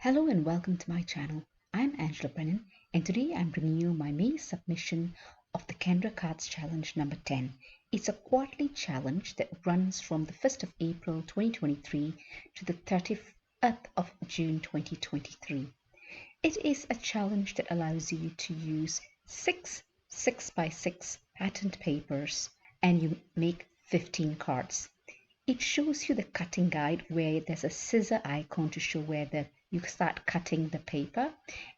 Hello and welcome to my channel. I'm Angela Brennan and today I'm bringing you my May submission of the Canva Cards Challenge number 10. It's a quarterly challenge that runs from the 1st of April 2023 to the 30th of June 2023. It is a challenge that allows you to use 6x6 patterned papers and you make 15 cards. It shows you the cutting guide where there's a scissor icon to show where you start cutting the paper,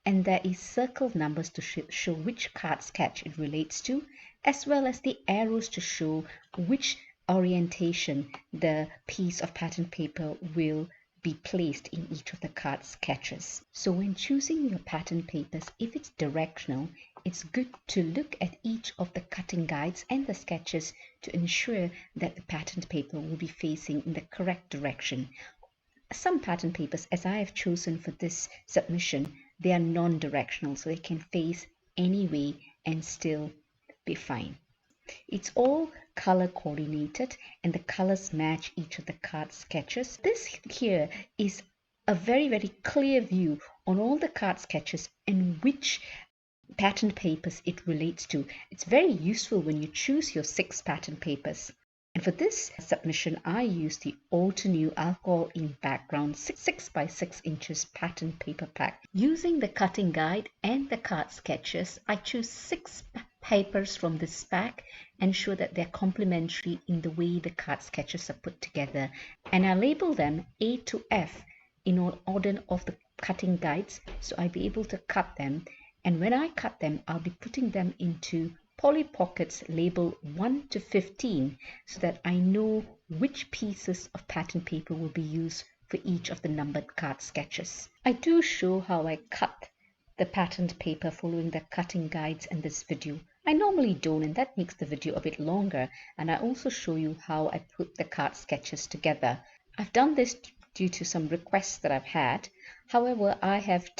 and there is circle numbers to show which card sketch it relates to, as well as the arrows to show which orientation the piece of pattern paper will be placed in each of the card sketches. So when choosing your pattern papers, if it's directional, it's good to look at each of the cutting guides and the sketches to ensure that the pattern paper will be facing in the correct direction. Some pattern papers, as I have chosen for this submission, they are non-directional, so they can face any way and still be fine. It's all color coordinated and the colors match each of the card sketches. This here is a very clear view on all the card sketches and which pattern papers it relates to. It's very useful when you choose your 6 pattern papers. And for this submission, I used the Altenew Alcohol Ink Background 6x6 inches pattern paper pack. Using the cutting guide and the card sketches, I choose 6 papers from this pack, ensure that they're complementary in the way the card sketches are put together. And I label them A to F in order of the cutting guides, so I'll be able to cut them. And when I cut them, I'll be putting them into poly pockets labeled 1 to 15 so that I know which pieces of pattern paper will be used for each of the numbered card sketches. I do show how I cut the patterned paper following the cutting guides in this video. I normally don't, and that makes the video a bit longer, and I also show you how I put the card sketches together. I've done this due to some requests that I've had. However, I have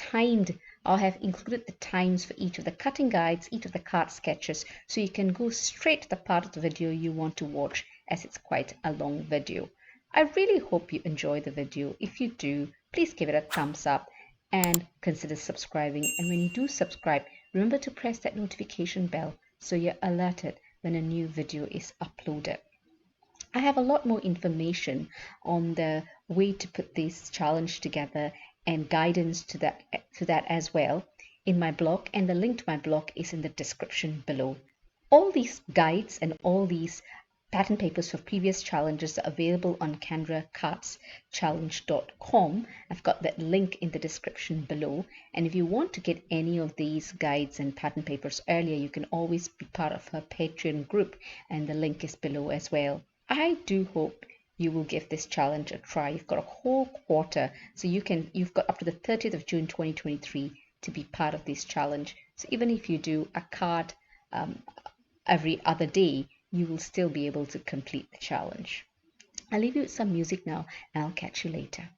included the times for each of the cutting guides, each of the card sketches, so you can go straight to the part of the video you want to watch, as it's quite a long video. I really hope you enjoy the video. If you do, please give it a thumbs up and consider subscribing. And when you do subscribe, remember to press that notification bell so you're alerted when a new video is uploaded. I have a lot more information on the way to put this challenge together and guidance to that as well in my blog, and the link to my blog is in the description below. All these guides and all these pattern papers for previous challenges are available on canvacards.challenge.com. I've got that link in the description below, and if you want to get any of these guides and pattern papers earlier, you can always be part of her Patreon group, and the link is below as well. I do hope you will give this challenge a try. You've got a whole quarter, so you've got up to the 30th of June 2023 to be part of this challenge. So even if you do a card every other day, you will still be able to complete the challenge. I'll leave you with some music now, and I'll catch you later.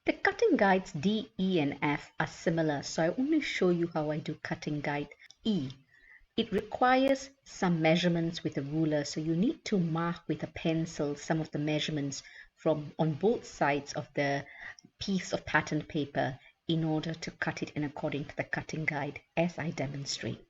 The cutting guides D, E and F are similar, so I only show you how I do cutting guide E. It requires some measurements with a ruler, so you need to mark with a pencil some of the measurements from on both sides of the piece of pattern paper in order to cut it in according to the cutting guide as I demonstrate.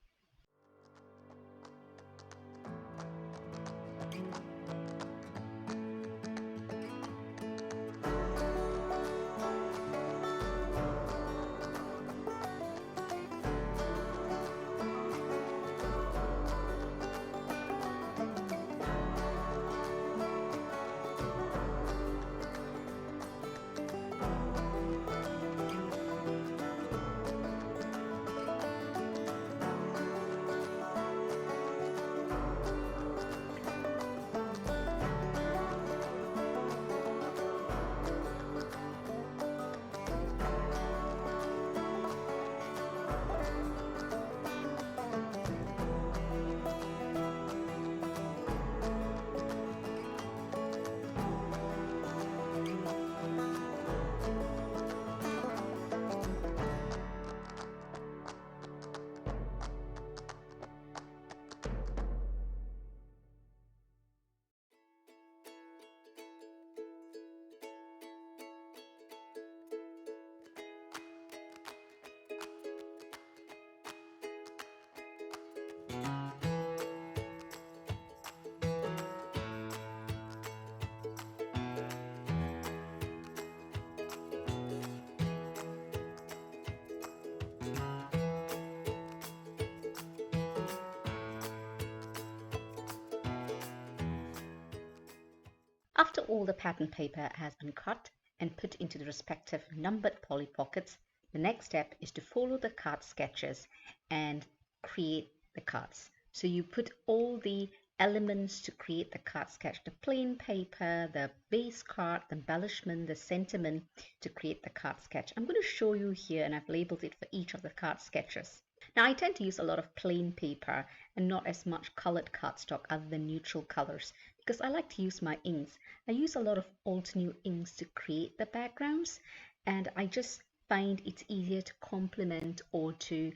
After all the pattern paper has been cut and put into the respective numbered poly pockets, the next step is to follow the card sketches and create the cards. So you put all the elements to create the card sketch, the plain paper, the base card, the embellishment, the sentiment to create the card sketch. I'm going to show you here, and I've labeled it for each of the card sketches. Now I tend to use a lot of plain paper and not as much colored cardstock other than neutral colors because I like to use my inks. I use a lot of Alt-New inks to create the backgrounds, and I just find it's easier to complement or to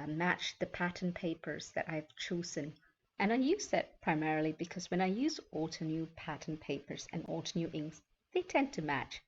match the pattern papers that I've chosen. And I use that primarily because when I use Alt-New pattern papers and Alt-New inks, they tend to match.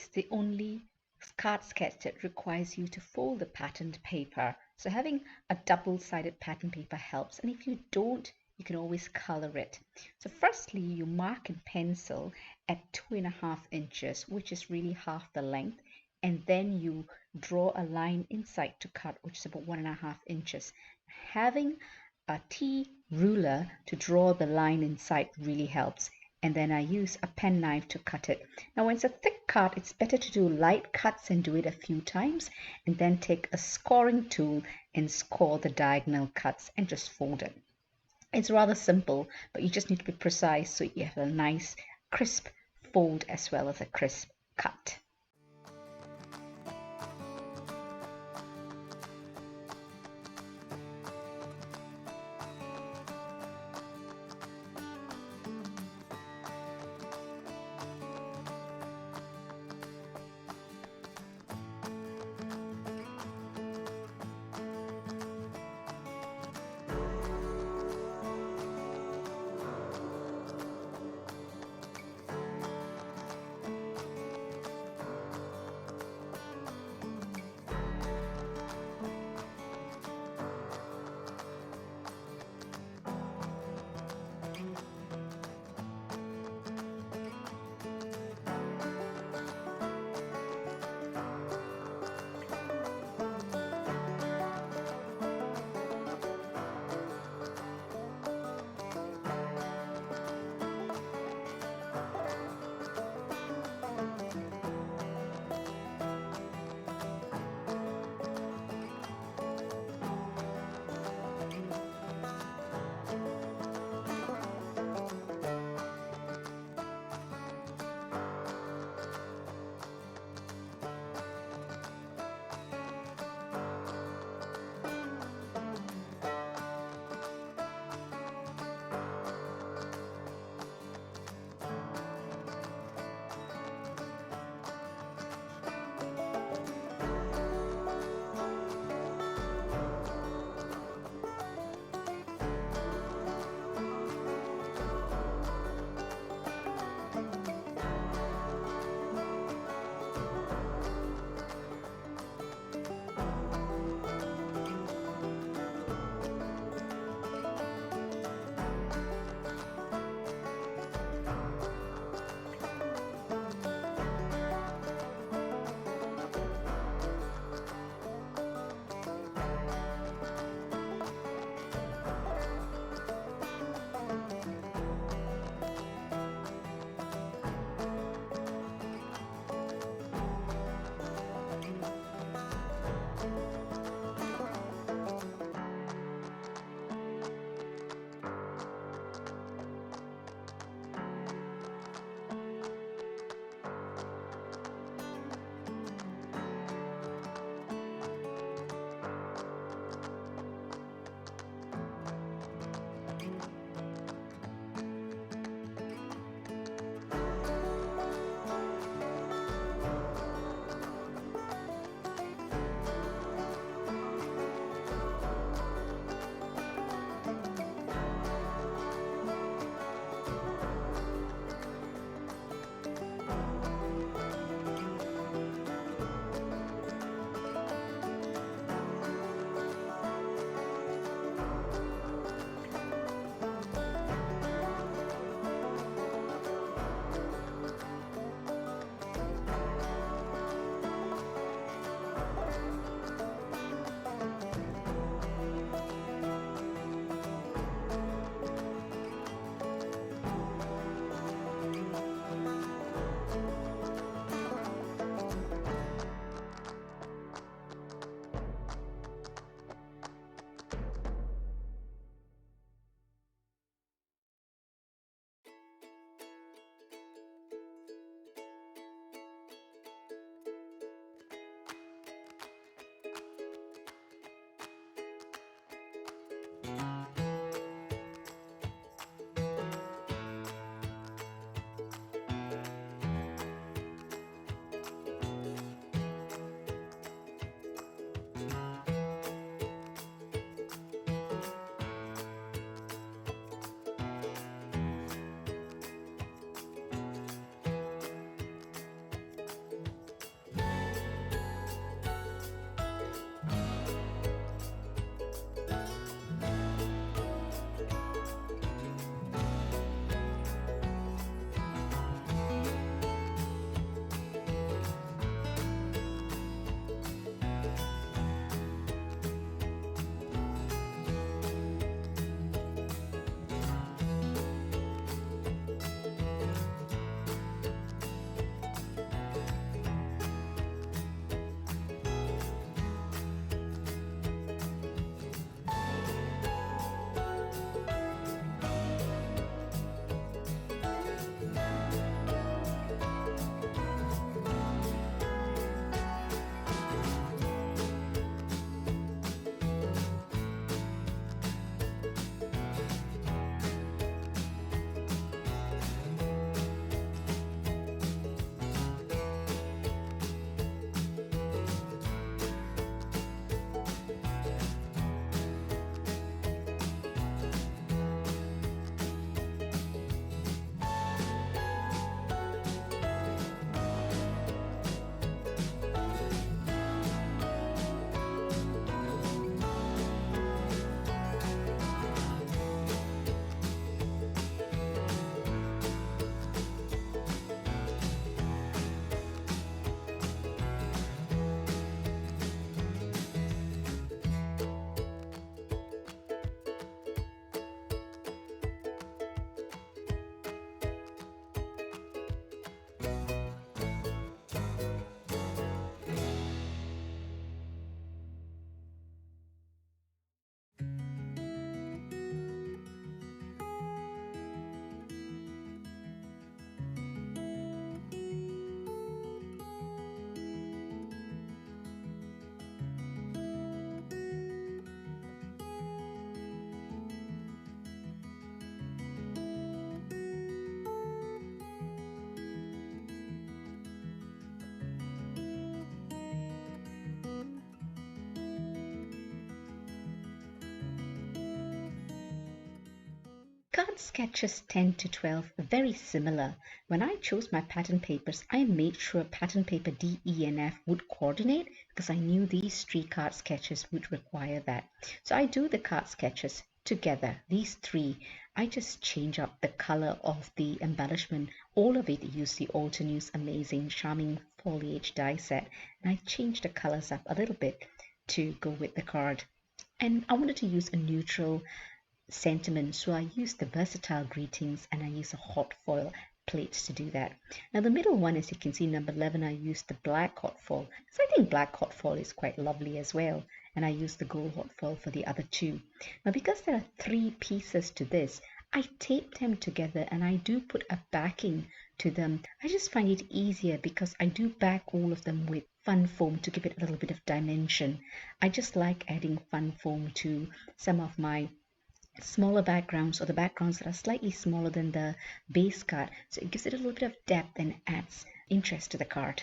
is the only card sketch that requires you to fold the patterned paper. So having a double-sided pattern paper helps, and if you don't, you can always color it. So firstly, you mark in pencil at 2.5 inches, which is really half the length, and then you draw a line inside to cut, which is about 1.5 inches. Having a T ruler to draw the line inside really helps. And then I use a penknife to cut it. Now when it's a thick cut, it's better to do light cuts and do it a few times, and then take a scoring tool and score the diagonal cuts and just fold it. It's rather simple, but you just need to be precise so you have a nice crisp fold as well as a crisp cut. sketches 10 to 12 are very similar. When I chose my pattern papers, I made sure pattern paper D, E, and F would coordinate because I knew these 3 card sketches would require that. So I do the card sketches together, these 3. I just change up the color of the embellishment. All of it use the Altenews Amazing Charming Foliage Die Set, and I change the colors up a little bit to go with the card. And I wanted to use a neutral sentiment, so I use the versatile greetings and I use a hot foil plates to do that. Now the middle one, as you can see, number 11, I used the black hot foil because I think black hot foil is quite lovely as well, and I used the gold hot foil for the other 2. Now because there are 3 pieces to this, I tape them together and I do put a backing to them. I just find it easier because I do back all of them with fun foam to give it a little bit of dimension. I just like adding fun foam to some of my smaller backgrounds, or the backgrounds that are slightly smaller than the base card, so it gives it a little bit of depth and adds interest to the card.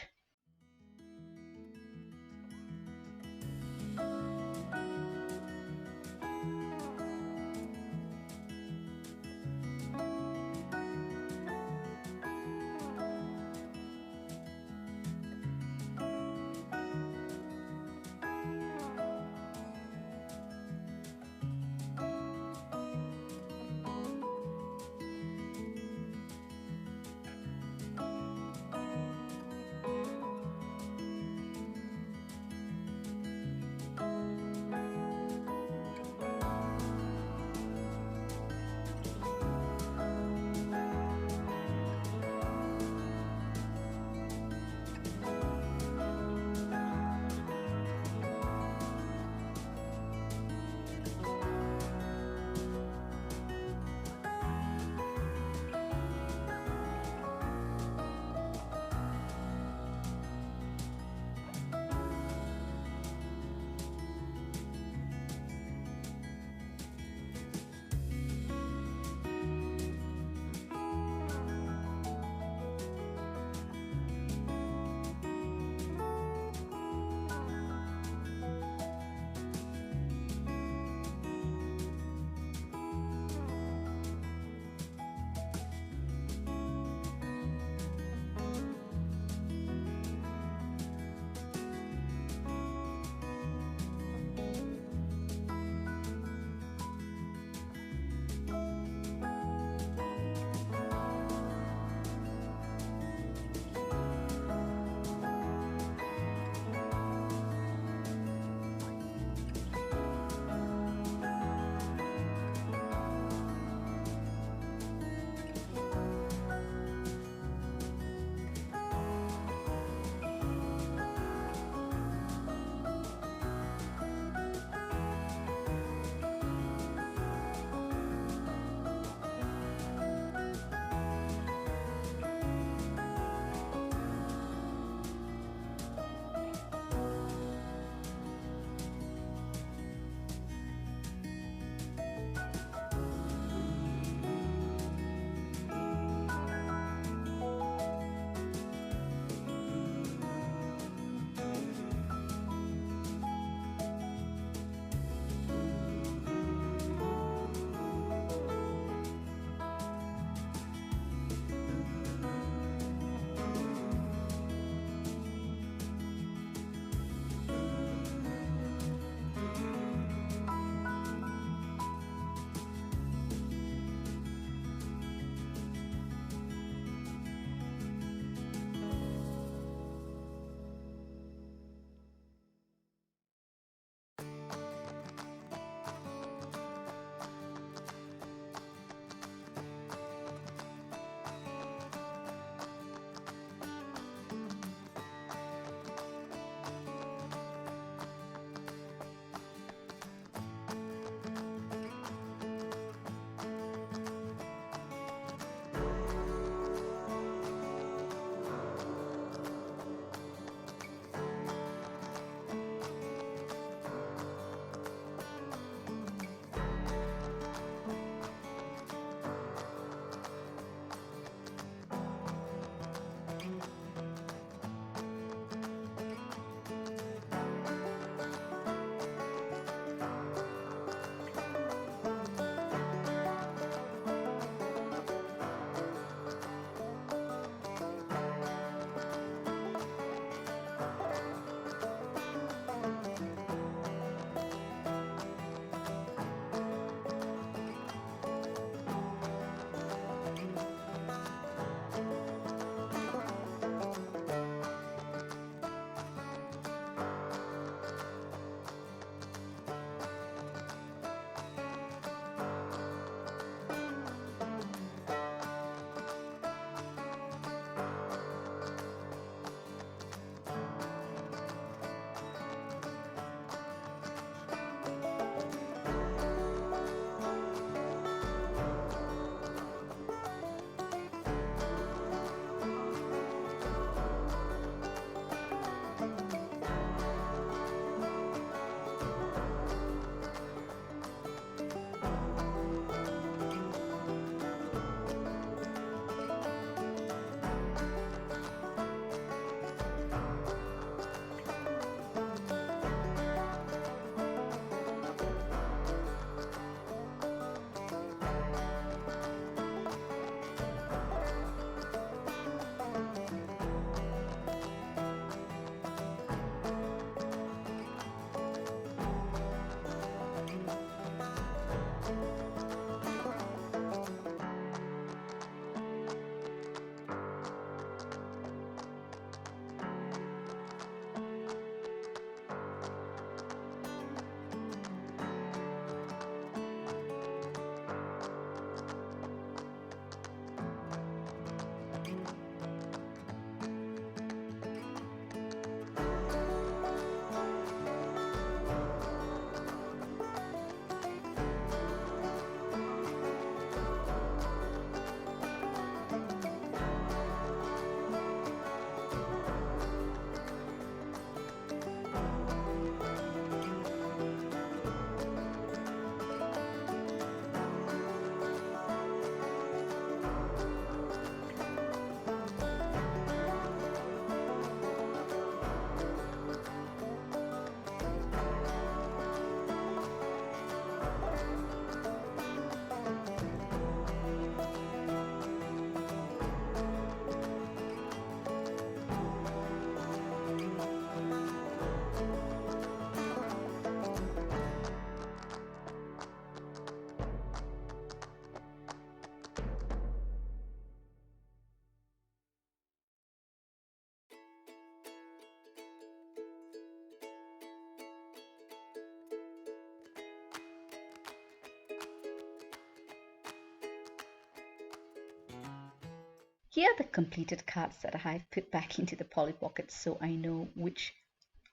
Here are the completed cards that I've put back into the Polly Pocket so I know which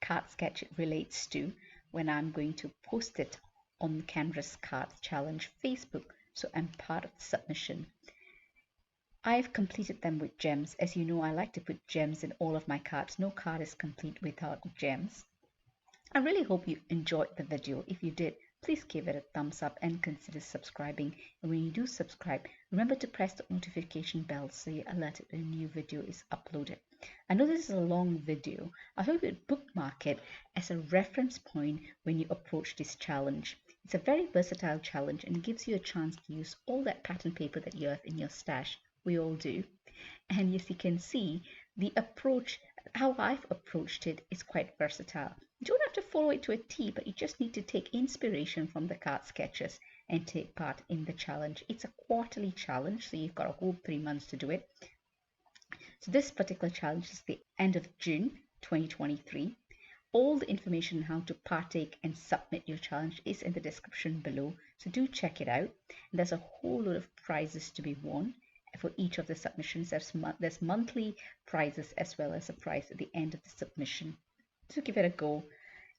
card sketch it relates to when I'm going to post it on Canvas Cards Challenge Facebook, so I'm part of the submission. I've completed them with gems. As you know, I like to put gems in all of my cards. No card is complete without gems. I really hope you enjoyed the video. If you did, please give it a thumbs up and consider subscribing. And when you do subscribe, remember to press the notification bell so you're alerted when a new video is uploaded. I know this is a long video. I hope you bookmark it as a reference point when you approach this challenge. It's a very versatile challenge and gives you a chance to use all that pattern paper that you have in your stash. We all do. And as you can see, the approach, how I've approached it, is quite versatile. You don't have to follow it to a T, but you just need to take inspiration from the card sketches and take part in the challenge. It's a quarterly challenge, so you've got a whole 3 months to do it. So this particular challenge is the end of June 2023. All the information on how to partake and submit your challenge is in the description below, so do check it out. And there's a whole lot of prizes to be won for each of the submissions. There's monthly prizes as well as a prize at the end of the submission. So give it a go.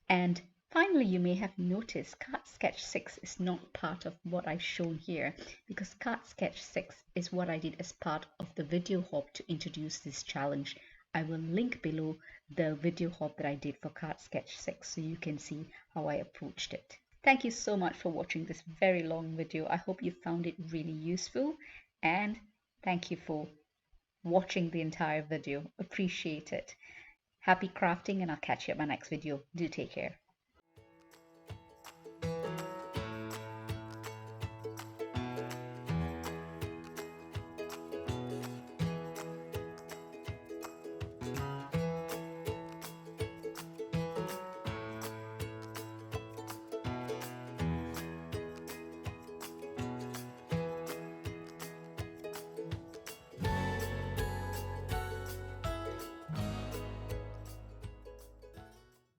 And finally, you may have noticed Card Sketch 6 is not part of what I've shown here, because Card Sketch 6 is what I did as part of the video hop to introduce this challenge. I will link below the video hop that I did for Card Sketch 6 so you can see how I approached it. Thank you so much for watching this very long video. I hope you found it really useful, and thank you for watching the entire video. Appreciate it. Happy crafting, and I'll catch you at my next video. Do take care.